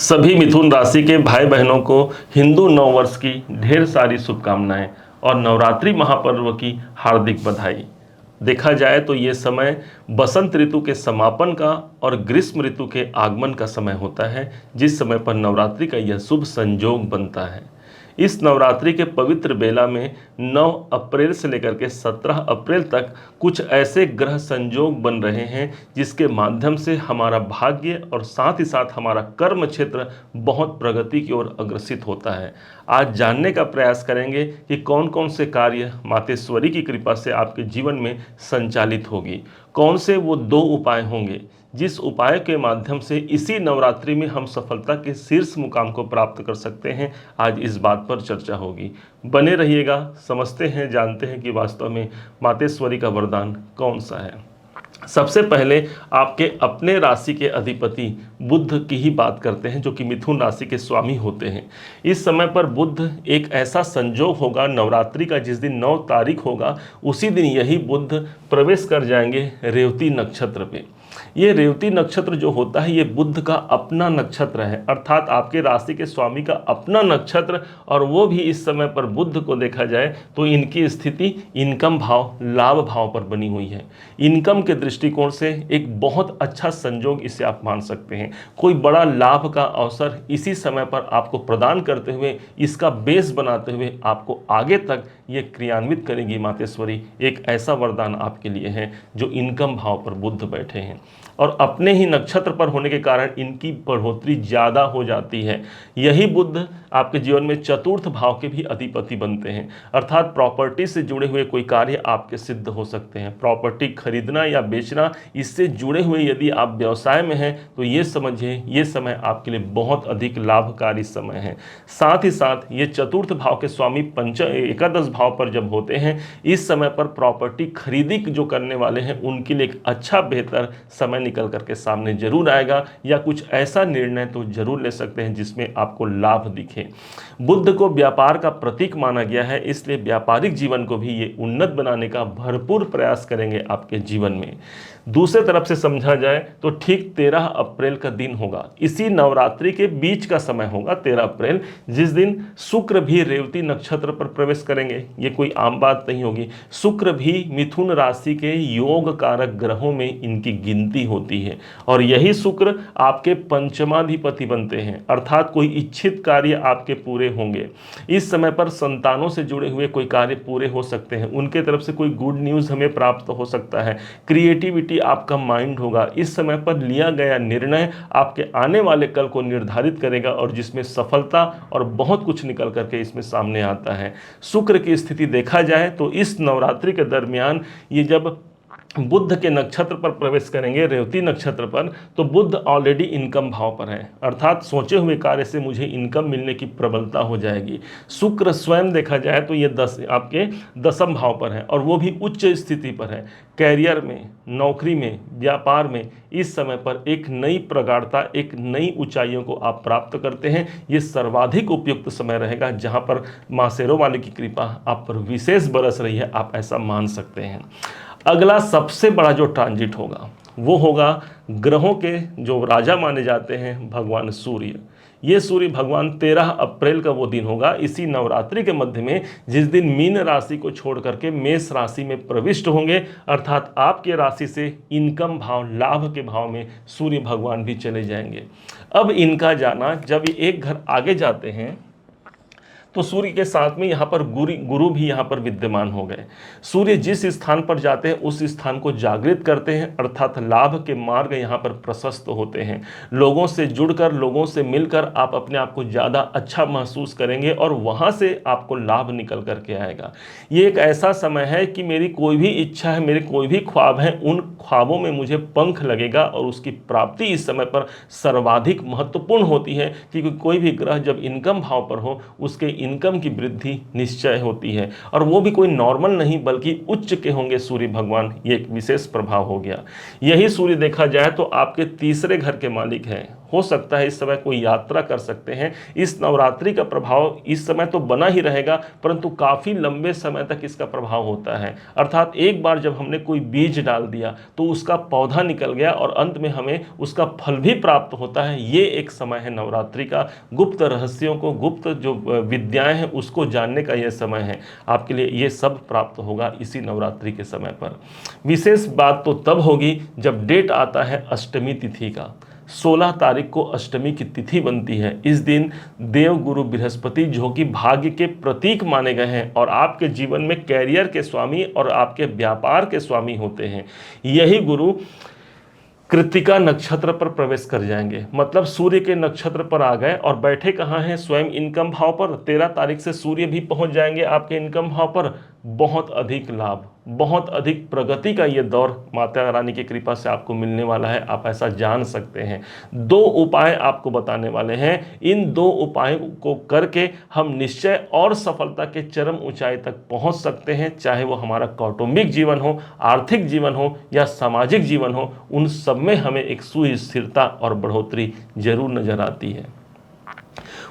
सभी मिथुन राशि के भाई बहनों को हिंदू नव वर्ष की ढेर सारी शुभकामनाएं और नवरात्रि महापर्व की हार्दिक बधाई। देखा जाए तो ये समय बसंत ऋतु के समापन का और ग्रीष्म ऋतु के आगमन का समय होता है, जिस समय पर नवरात्रि का यह शुभ संयोग बनता है। इस नवरात्रि के पवित्र बेला में 9 अप्रैल से लेकर के 17 अप्रैल तक कुछ ऐसे ग्रह संयोग बन रहे हैं जिसके माध्यम से हमारा भाग्य और साथ ही साथ हमारा कर्म क्षेत्र बहुत प्रगति की ओर अग्रसित होता है। आज जानने का प्रयास करेंगे कि कौन कौन से कार्य मातेश्वरी की कृपा से आपके जीवन में संचालित होगी, कौन से वो 2 उपाय होंगे जिस उपाय के माध्यम से इसी नवरात्रि में हम सफलता के शीर्ष मुकाम को प्राप्त कर सकते हैं। आज इस बात पर चर्चा होगी, बने रहिएगा। समझते हैं, जानते हैं कि वास्तव में मातेश्वरी का वरदान कौन सा है। सबसे पहले आपके अपने राशि के अधिपति बुध की ही बात करते हैं, जो कि मिथुन राशि के स्वामी होते हैं। इस समय पर बुध एक ऐसा संयोग होगा नवरात्रि का, जिस दिन 9 तारीख होगा उसी दिन यही बुध प्रवेश कर जाएंगे रेवती नक्षत्र पे। ये रेवती नक्षत्र जो होता है ये बुध का अपना नक्षत्र है, अर्थात आपके राशि के स्वामी का अपना नक्षत्र। और वो भी इस समय पर बुध को देखा जाए तो इनकी स्थिति इनकम भाव, लाभ भाव पर बनी हुई है। इनकम के दृष्टिकोण से एक बहुत अच्छा संयोग इसे आप मान सकते हैं। कोई बड़ा लाभ का अवसर इसी समय पर आपको प्रदान करते हुए, इसका बेस बनाते हुए आपको आगे तक ये क्रियान्वित करेगी मातेश्वरी। एक ऐसा वरदान आपके लिए है जो इनकम भाव पर बुध बैठे हैं और अपने ही नक्षत्र पर होने के कारण इनकी बढ़ोतरी ज़्यादा हो जाती है। यही बुध आपके जीवन में चतुर्थ भाव के भी अधिपति बनते हैं, अर्थात प्रॉपर्टी से जुड़े हुए कोई कार्य आपके सिद्ध हो सकते हैं। प्रॉपर्टी खरीदना या बेचना, इससे जुड़े हुए यदि आप व्यवसाय में हैं तो ये समझिए ये समय आपके लिए बहुत अधिक लाभकारी समय है। साथ ही साथ ये चतुर्थ भाव के स्वामी एकादश भाव पर जब होते हैं, इस समय पर प्रॉपर्टी खरीदी जो करने वाले हैं उनके लिए एक अच्छा बेहतर समय निकल करके सामने जरूर आएगा, या कुछ ऐसा निर्णय तो जरूर ले सकते हैं जिसमें आपको लाभ दिखे। बुध को व्यापार का प्रतीक माना गया है, इसलिए व्यापारिक जीवन को भी ये उन्नत बनाने का भरपूर प्रयास करेंगे आपके जीवन में। दूसरे तरफ से समझा जाए तो ठीक 13 अप्रैल का दिन होगा, इसी नवरात्रि के बीच का समय होगा 13 अप्रैल, जिस दिन शुक्र भी रेवती नक्षत्र पर प्रवेश करेंगे। ये कोई आम बात नहीं होगी। शुक्र भी मिथुन राशि के योग कारक ग्रहों में इनकी गिनती होती है और यही शुक्र आपके पंचमाधिपति बनते हैं, अर्थात कोई इच्छित कार्य आपके पूरे होंगे। इस समय पर संतानों से जुड़े हुए कोई कार्य पूरे हो सकते हैं, उनके तरफ से कोई गुड न्यूज़ हमें प्राप्त हो सकता है। क्रिएटिविटी आपका माइंड होगा। इस समय पर लिया गया निर्णय आपके आने वाले कल को निर्धारित करेगा और जिसमें सफलता और बहुत कुछ निकल करके इसमें सामने आता है। शुक्र की स्थिति देखा जाए तो इस नवरात्रि के दरमियान ये जब बुध के नक्षत्र पर प्रवेश करेंगे, रेवती नक्षत्र पर, तो बुध ऑलरेडी इनकम भाव पर है, अर्थात सोचे हुए कार्य से मुझे इनकम मिलने की प्रबलता हो जाएगी। शुक्र स्वयं देखा जाए तो ये आपके दसम भाव पर है और वो भी उच्च स्थिति पर है। कैरियर में, नौकरी में, व्यापार में इस समय पर एक नई प्रगाढ़ता, एक नई ऊंचाइयों को आप प्राप्त करते हैं। ये सर्वाधिक उपयुक्त समय रहेगा जहां पर मां शेरों वाले की कृपा आप पर विशेष बरस रही है, आप ऐसा मान सकते हैं। अगला सबसे बड़ा जो ट्रांजिट होगा वो होगा ग्रहों के जो राजा माने जाते हैं भगवान सूर्य। ये सूर्य भगवान 13 अप्रैल का वो दिन होगा इसी नवरात्रि के मध्य में, जिस दिन मीन राशि को छोड़ करके मेष राशि में प्रविष्ट होंगे, अर्थात आपके राशि से इनकम भाव, लाभ के भाव में सूर्य भगवान भी चले जाएंगे। अब इनका जाना, जब ये एक घर आगे जाते हैं तो सूर्य के साथ में यहाँ पर गुरु भी यहाँ पर विद्यमान हो गए। सूर्य जिस स्थान पर जाते हैं उस स्थान को जागृत करते हैं, अर्थात लाभ के मार्ग यहाँ पर प्रशस्त होते हैं। लोगों से जुड़कर, लोगों से मिलकर आप अपने आप को ज़्यादा अच्छा महसूस करेंगे और वहाँ से आपको लाभ निकल करके आएगा। ये एक ऐसा समय है कि मेरी कोई भी इच्छा है, मेरे कोई भी ख्वाब हैं, उन ख्वाबों में मुझे पंख लगेगा और उसकी प्राप्ति इस समय पर सर्वाधिक महत्वपूर्ण होती है, क्योंकि कोई भी ग्रह जब इनकम भाव पर हो उसके इनकम की वृद्धि निश्चय होती है, और वो भी कोई नॉर्मल नहीं बल्कि उच्च के होंगे सूर्य भगवान। ये एक विशेष प्रभाव हो गया। यही सूर्य देखा जाए तो आपके तीसरे घर के मालिक हैं, हो सकता है इस समय कोई यात्रा कर सकते हैं। इस नवरात्रि का प्रभाव इस समय तो बना ही रहेगा, परंतु काफ़ी लंबे समय तक इसका प्रभाव होता है। अर्थात एक बार जब हमने कोई बीज डाल दिया तो उसका पौधा निकल गया और अंत में हमें उसका फल भी प्राप्त होता है। ये एक समय है नवरात्रि का, गुप्त रहस्यों को, गुप्त जो विद्याएं हैं उसको जानने का यह समय है। आपके लिए ये सब प्राप्त होगा इसी नवरात्रि के समय पर। विशेष बात तो तब होगी जब डेट आता है अष्टमी तिथि का। 16 तारीख को अष्टमी की तिथि बनती है। इस दिन देव गुरु बृहस्पति, जो कि भाग्य के प्रतीक माने गए हैं और आपके जीवन में कैरियर के स्वामी और आपके व्यापार के स्वामी होते हैं, यही गुरु कृत्तिका नक्षत्र पर प्रवेश कर जाएंगे। मतलब सूर्य के नक्षत्र पर आ गए और बैठे कहाँ हैं? स्वयं इनकम भाव पर। 13 तारीख से सूर्य भी पहुंच जाएंगे आपके इनकम भाव पर। बहुत अधिक लाभ, बहुत अधिक प्रगति का ये दौर माता रानी की कृपा से आपको मिलने वाला है, आप ऐसा जान सकते हैं। 2 उपाय आपको बताने वाले हैं। इन 2 उपायों को करके हम निश्चय और सफलता के चरम ऊंचाई तक पहुंच सकते हैं, चाहे वो हमारा कौटुंबिक जीवन हो, आर्थिक जीवन हो या सामाजिक जीवन हो। उन सब में हमें एक सुस्थिरता और बढ़ोतरी जरूर नजर आती है।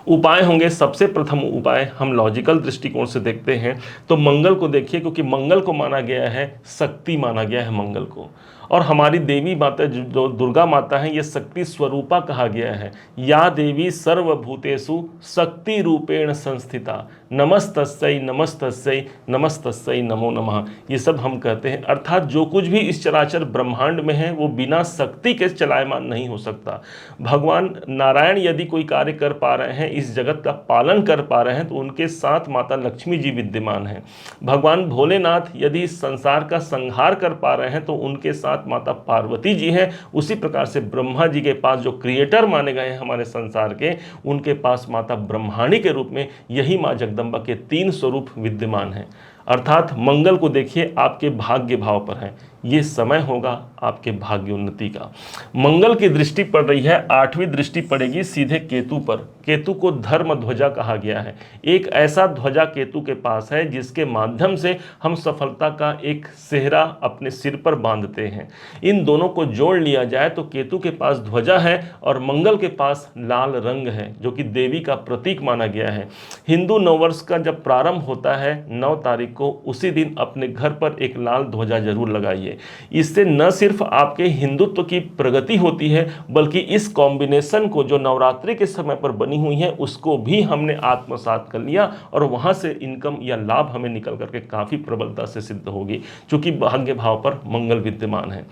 उपाय होंगे, सबसे प्रथम उपाय हम लॉजिकल दृष्टिकोण से देखते हैं तो मंगल को देखिए, क्योंकि मंगल को माना गया है शक्ति, माना गया है मंगल को। और हमारी देवी माता जो दुर्गा माता है, ये शक्ति स्वरूपा कहा गया है। या देवी सर्वभूतेषु शक्ति रूपेण संस्थिता, नमस्तस्यै नमस्तस्यै नमस्तस्यै नमो नमः। ये सब हम कहते हैं। अर्थात जो कुछ भी इस चराचर ब्रह्मांड में है वो बिना शक्ति के चलायमान नहीं हो सकता। भगवान नारायण यदि कोई कार्य कर पा रहे हैं, इस जगत का पालन कर पा रहे हैं, तो उनके साथ माता लक्ष्मी जी विद्यमान हैं। भगवान भोलेनाथ यदि इस संसार का संहार कर पा रहे हैं तो उनके साथ माता पार्वती जी हैं। उसी प्रकार से ब्रह्मा जी के पास जो क्रिएटर माने गए हैं हमारे संसार के, उनके पास माता ब्रह्माणी के रूप में यही मां जगदम्बा के 3 स्वरूप विद्यमान हैं। अर्थात मंगल को देखिए आपके भाग्य भाव पर है, ये समय होगा आपके भाग्य उन्नति का। मंगल की दृष्टि पड़ रही है, 8वीं दृष्टि पड़ेगी सीधे केतु पर। केतु को धर्म ध्वजा कहा गया है। एक ऐसा ध्वजा केतु के पास है जिसके माध्यम से हम सफलता का एक सेहरा अपने सिर पर बांधते हैं। इन दोनों को जोड़ लिया जाए तो केतु के पास ध्वजा है और मंगल के पास लाल रंग है, जो कि देवी का प्रतीक माना गया है। हिंदू नववर्ष का जब प्रारंभ होता है 9 तारीख को, उसी दिन अपने घर पर एक लाल ध्वजा जरूर लगाइए। इससे न सिर्फ आपके हिंदुत्व की प्रगति होती है, बल्कि इस कॉम्बिनेशन को जो नवरात्रि के समय पर बनी हुई है उसको भी हमने आत्मसात कर लिया और वहां से इनकम या लाभ हमें निकल करके काफी प्रबलता से सिद्ध होगी, क्योंकि भाग्य भाव पर मंगल विद्यमान है।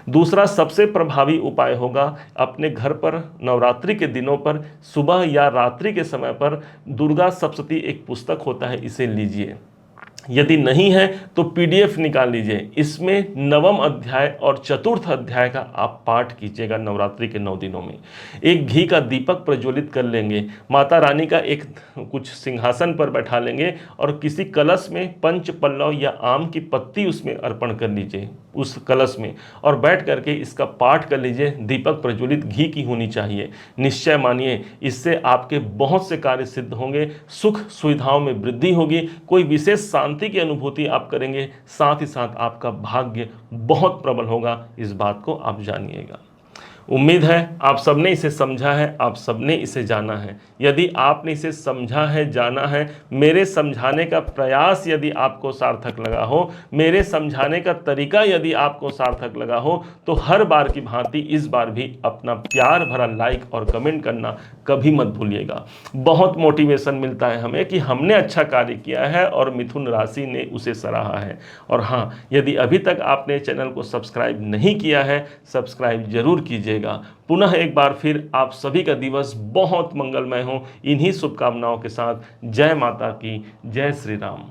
दूसरा सबसे प्रभावी उपाय होगा, अपने घर पर नवरात्रि के दिनों पर सुबह या रात्रि के समय पर दुर्गा सप्तशती एक पुस्तक होता है, इसे लीजिए। यदि नहीं है तो PDF निकाल लीजिए। इसमें 9वां अध्याय और 4th अध्याय का आप पाठ कीजिएगा नवरात्रि के 9 दिनों में। एक घी का दीपक प्रज्वलित कर लेंगे, माता रानी का एक कुछ सिंहासन पर बैठा लेंगे और किसी कलश में पंच पल्लव या आम की पत्ती उसमें अर्पण कर लीजिए उस कलश में, और बैठ करके इसका पाठ कर लीजिए। दीपक प्रज्वलित घी की होनी चाहिए। निश्चय मानिए इससे आपके बहुत से कार्य सिद्ध होंगे, सुख सुविधाओं में वृद्धि होगी, कोई विशेष शांति की अनुभूति आप करेंगे, साथ ही साथ आपका भाग्य बहुत प्रबल होगा। इस बात को आप जानिएगा। उम्मीद है आप सबने इसे समझा है, आप सबने इसे जाना है। यदि आपने इसे समझा है, जाना है, मेरे समझाने का प्रयास यदि आपको सार्थक लगा हो, मेरे समझाने का तरीका यदि आपको सार्थक लगा हो, तो हर बार की भांति इस बार भी अपना प्यार भरा लाइक और कमेंट करना कभी मत भूलिएगा। बहुत मोटिवेशन मिलता है हमें कि हमने अच्छा कार्य किया है और मिथुन राशि ने उसे सराहा है। और हाँ, यदि अभी तक आपने चैनल को सब्सक्राइब नहीं किया है, सब्सक्राइब जरूर कीजिएगा। पुनः एक बार फिर आप सभी का दिवस बहुत मंगलमय हो, इन्हीं शुभकामनाओं के साथ। जय माता की, जय श्री राम।